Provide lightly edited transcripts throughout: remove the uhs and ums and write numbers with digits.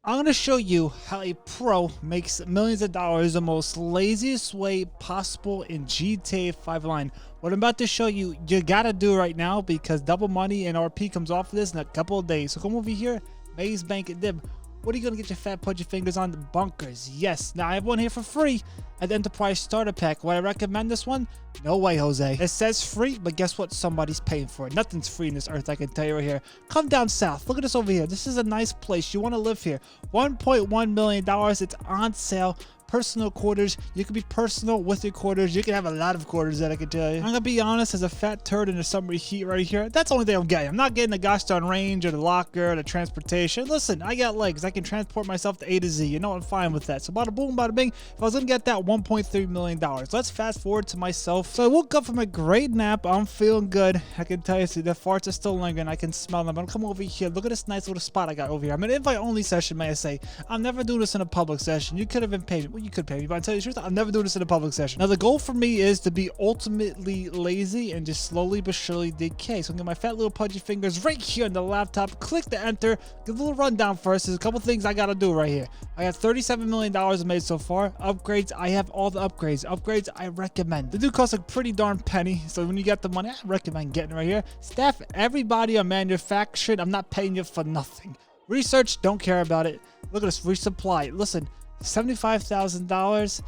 I'm going to show you how a pro makes millions of dollars the most laziest way possible in GTA 5 Online. What I'm about to show you, you got to do right now because double money and RP comes off of this in a couple of days. So come over here, Maze Bank and Dib. What are you going to get your fat pudgy fingers on? The bunkers. Yes. Now I have one here for free at the Enterprise Starter Pack. Would I recommend this one? No way, Jose. It says free, but guess what? Somebody's paying for it. Nothing's free in this earth, I can tell you right here. Come down south. Look at this over here. This is a nice place. You want to live here. $1.1 million. It's on sale. Personal quarters. You can be personal with your quarters. You can have a lot of quarters that I can tell you. I'm gonna be honest, as a fat turd in the summer heat right here, that's the only thing I'm getting. I'm not getting the gosh darn range or the locker or the transportation. Listen, I got legs. I can transport myself to A to Z. You know, I'm fine with that. So bada boom, bada bing. If I was gonna get that $1.3 million, let's fast forward to myself. So I woke up from a great nap. I'm feeling good. I can tell you, see, the farts are still lingering. I can smell them. I'm gonna come over here. Look at this nice little spot I got over here. I'm an invite only session, may I say. I'm never doing this in a public session. You could have been patient. Well, you could pay me, but I tell you the truth, I'm never doing this in a public session. Now the goal for me is to be ultimately lazy and just slowly but surely decay. So I'm gonna get my fat little pudgy fingers right here on the laptop, click the enter, give a little rundown first. There's a couple things I gotta do right here. I got $37 million made so far. Upgrades, I have all the upgrades. Upgrades, I recommend. They do cost a pretty darn penny. So when you get the money, I recommend getting right here. Staff, everybody on manufactured. I'm not paying you for nothing. Research, don't care about it. Look at this, resupply. Listen, $75,000.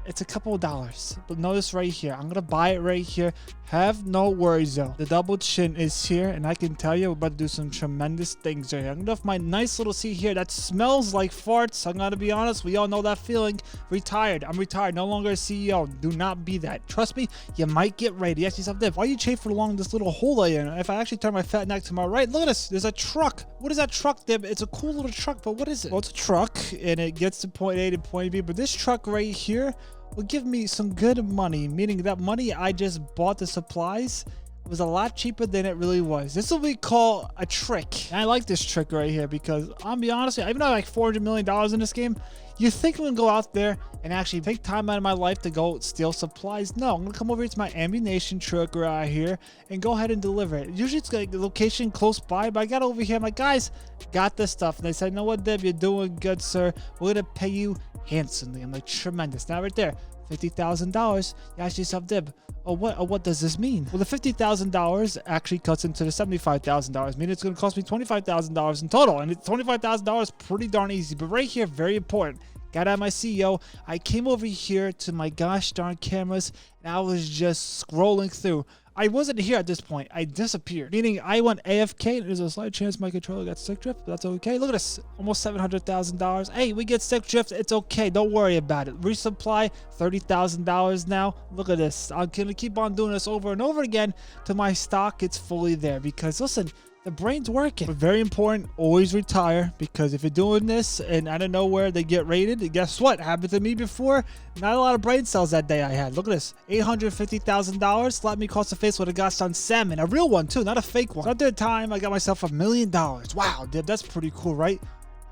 It's a couple of dollars, but notice right here, I'm gonna buy it right here. Have no worries though. The double chin is here, and I can tell you we're about to do some tremendous things right here. I'm gonna have my nice little seat here that smells like farts. I'm gonna be honest, we all know that feeling. Retired. I'm retired, no longer a CEO. Do not be that. Trust me, you might get ready. Ask yourself, Dave, why are you chafing along this little hole in? If I actually turn my fat neck to my right, look at this. There's a truck. What is that truck, Dib? It's a cool little truck, but what is it? Well, it's a truck, and it gets to point A to point B, but this truck right here will give me some good money, meaning that money I just bought the supplies was a lot cheaper than it really was. This is what we call a trick. And I like this trick right here because I'll be honest with you, even though I have like $400 million in this game, you think I'm gonna go out there and actually take time out of my life to go steal supplies? No, I'm gonna come over here to my ammunition truck right here and go ahead and deliver it. Usually it's like a location close by, but I got over here, I'm like, guys, got this stuff. And they said, you know what, Deb, you're doing good, sir. We're gonna pay you handsomely. I'm like, tremendous. Now right there, $50,000. You ask yourself, Dib, what does this mean? Well, the $50,000 actually cuts into the $75,000, meaning it's going to cost me $25,000 in total, and it's $25,000 pretty darn easy. But right here, very important. Got out of my CEO. I came over here to my gosh darn cameras, and I was just scrolling through. I wasn't here at this point. I disappeared, meaning I went AFK. There's a slight chance my controller got stick drift, but that's okay. Look at this, almost $700,000. Hey, we get stick drift. It's okay. Don't worry about it. Resupply, $30,000 now. Look at this. I'm gonna keep on doing this over and over again till my stock it's fully there. Because listen, the brain's working. But very important, always retire, because if you're doing this and out of nowhere they get raided, guess what? Happened to me before. Not a lot of brain cells that day I had. Look at this, $850,000 slapped me across the face with a gosh darn salmon, a real one too, not a fake one. So at the time, I got myself $1 million. Wow, dude, that's pretty cool, right?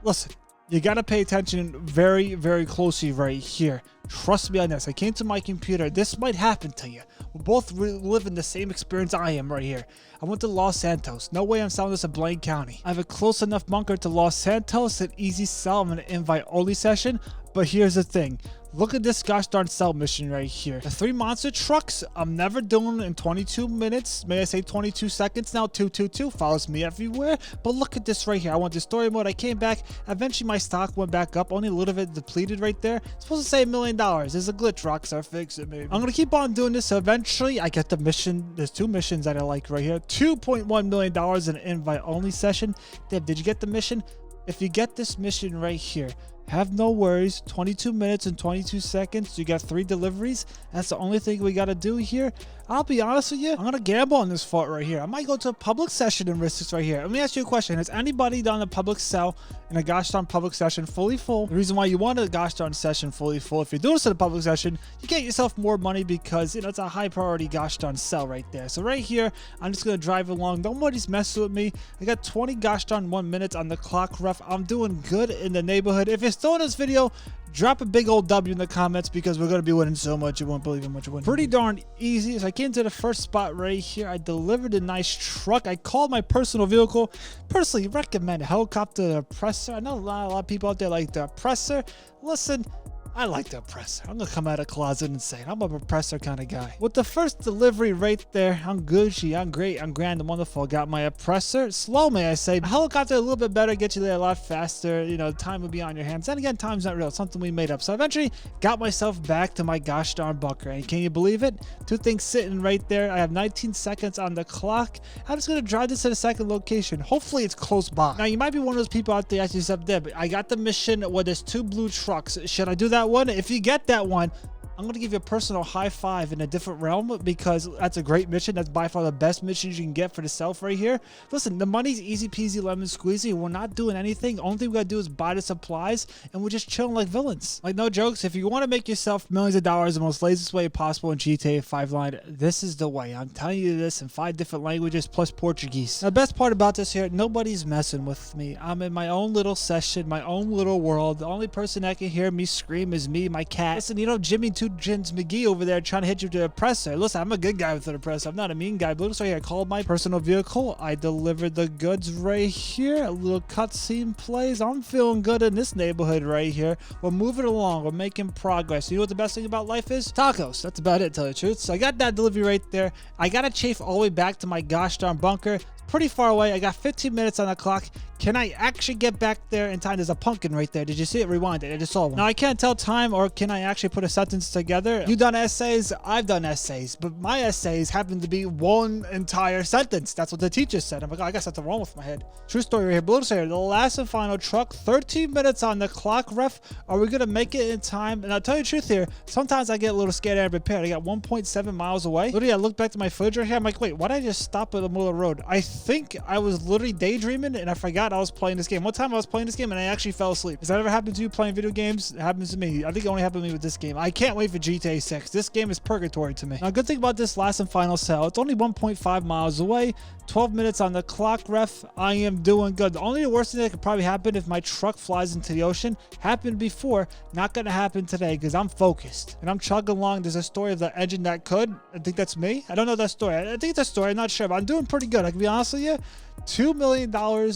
Listen, you gotta pay attention very, very closely right here. Trust me on this. I came to my computer. This might happen to you. We're both living the same experience I am right here. I went to Los Santos. No way I'm selling this in Blaine County. I have a close enough bunker to Los Santos, an easy sell. I'm an invite only session. But here's the thing. Look at this gosh darn sell mission right here. The 3 monster trucks, I'm never doing in 22 minutes. May I say 22 seconds now? 222 follows me everywhere. But look at this right here. I went to story mode. I came back. Eventually my stock went back up. Only a little bit depleted right there. It's supposed to say $1 million. There's a glitch, Rockstar. Fix it, maybe. I'm going to keep on doing this. So eventually I get the mission. There's 2 missions that I like right here. $2.1 million in an invite only session. Dave, did you get the mission? If you get this mission right here, have no worries. 22 minutes and 22 seconds. You got 3 deliveries. That's the only thing we got to do here. I'll be honest with you, I'm going to gamble on this fort right here. I might go to a public session and risk this right here. Let me ask you a question. Has anybody done a public sell in a gosh darn public session fully full? The reason why you want a gosh darn session fully full, if you're doing this in a public session, you get yourself more money because, you know, it's a high priority gosh darn sell right there. So right here, I'm just going to drive along. Nobody's messing with me. I got 20 gosh darn 1 minute on the clock, ref. I'm doing good in the neighborhood. If you're guys throwing this video, drop a big old W in the comments because we're going to be winning so much you won't believe how much we're winning. Pretty darn easy. So I came to the first spot right here. I delivered a nice truck. I called my personal vehicle. Personally recommend a helicopter oppressor. I know a lot of people out there like the oppressor. Listen, I like the oppressor. I'm going to come out of the closet and say it. I'm a oppressor kind of guy. With the first delivery right there, I'm Gucci, I'm great, I'm grand, I'm wonderful. Got my oppressor. Slow, may I say. A helicopter a little bit better, get you there a lot faster. You know, time will be on your hands. And again, time's not real. It's something we made up. So eventually got myself back to my gosh darn bunker. And can you believe it? Two things sitting right there. I have 19 seconds on the clock. I'm just going to drive this to the second location. Hopefully it's close by. Now, you might be one of those people out there asking yourself, Deb, I got the mission where there's 2 blue trucks. Should I do that one? If you get that one, I'm going to give you a personal high five in a different realm because that's a great mission. That's by far the best missions you can get for the self right here. Listen, the money's easy peasy lemon squeezy. We're not doing anything. Only thing we got to do is buy the supplies and we're just chilling like villains. Like, no jokes. If you want to make yourself millions of dollars the most laziest way possible in GTA 5 line, this is the way. I'm telling you this in 5 different languages plus Portuguese. Now, the best part about this here, nobody's messing with me. I'm in my own little session, my own little world. The only person that can hear me scream is me, my cat. Listen, you know, Jimmy Two Jins McGee over there trying to hit you with the oppressor. Listen, I'm a good guy with the oppressor. I'm not a mean guy. But looks like I called my personal vehicle. I delivered the goods right here. A little cutscene plays. I'm feeling good in this neighborhood right here. We're moving along. We're making progress. You know what the best thing about life is? Tacos. That's about it, to tell you the truth. So I got that delivery right there. I got to chafe all the way back to my gosh darn bunker. Pretty far away. I got 15 minutes on the clock. Can I actually get back there in time? There's a pumpkin right there. Did you see it? Rewind it. I just saw one. Now, I can't tell time, or can I actually put a sentence together? You done essays? I've done essays. But my essays happen to be one entire sentence. That's what the teacher said. I'm like, oh, I guess that's wrong with my head. True story right here. Blue here. The last and final truck. 13 minutes on the clock, ref. Are we going to make it in time? And I'll tell you the truth here. Sometimes I get a little scared and prepared. I got 1.7 miles away. Literally, I look back to my footage right here. I'm like, wait, why did I just stop at the middle of the road? I think I was literally daydreaming and I forgot I was playing this game. One time I was playing this game and I actually fell asleep. Has that ever happened to you playing video games? It happens to me. I think it only happened to me with this game. I can't wait for GTA 6. This game is purgatory to me. Now, good thing about this last and final sale, it's only 1.5 miles away. 12 minutes on the clock, ref. I am doing good. The only worst thing that could probably happen if my truck flies into the ocean happened before. Not going to happen today because I'm focused and I'm chugging along. There's a story of the engine that could. I think that's me. I don't know that story. I think it's a story. I'm not sure, but I'm doing pretty good. I can be honest with you. $2 million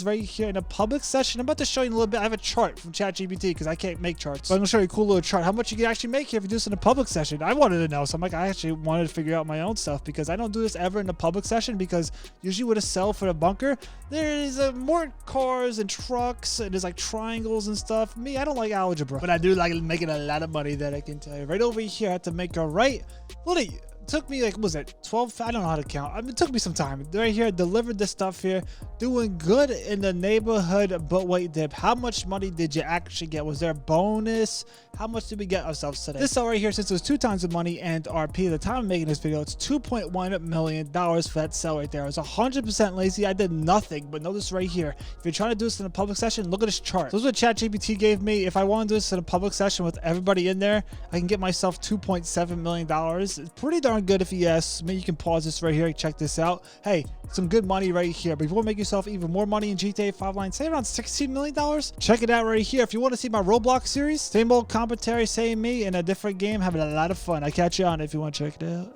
right here in a public session. I'm about to show you in a little bit. I have a chart from ChatGPT because I can't make charts. But I'm going to show you a cool little chart. How much you can actually make here if you do this in a public session. I wanted to know. So I'm like, I actually wanted to figure out my own stuff because I don't do this ever in a public session because usually with a sell for the bunker, there's more cars and trucks and there's like triangles and stuff. Me, I don't like algebra, but I do like making a lot of money, that I can tell you. Right over here, I had to make a right. Literally, took me like, what was it, 12? I don't know how to count. I mean, it took me some time. Right here, delivered this stuff here. Doing good in the neighborhood. But wait, Dib, how much money did you actually get? Was there a bonus? How much did we get ourselves today? This sell right here, since it was 2 times the money and RP, the time of making this video, it's $2.1 million for that sell right there. I was 100% lazy. I did nothing, but notice right here, if you're trying to do this in a public session, look at this chart. So this is what ChatGPT gave me. If I want to do this in a public session with everybody in there, I can get myself $2.7 million. It's pretty darn good if you ask me. You can pause this right here. Check this out. Hey, some good money right here. But if you want to make yourself even more money in GTA 5 line, say around $16 million, check it out right here. If you want to see my Roblox series, same old commentary, same me in a different game, having a lot of fun. I catch you on it if you want to check it out.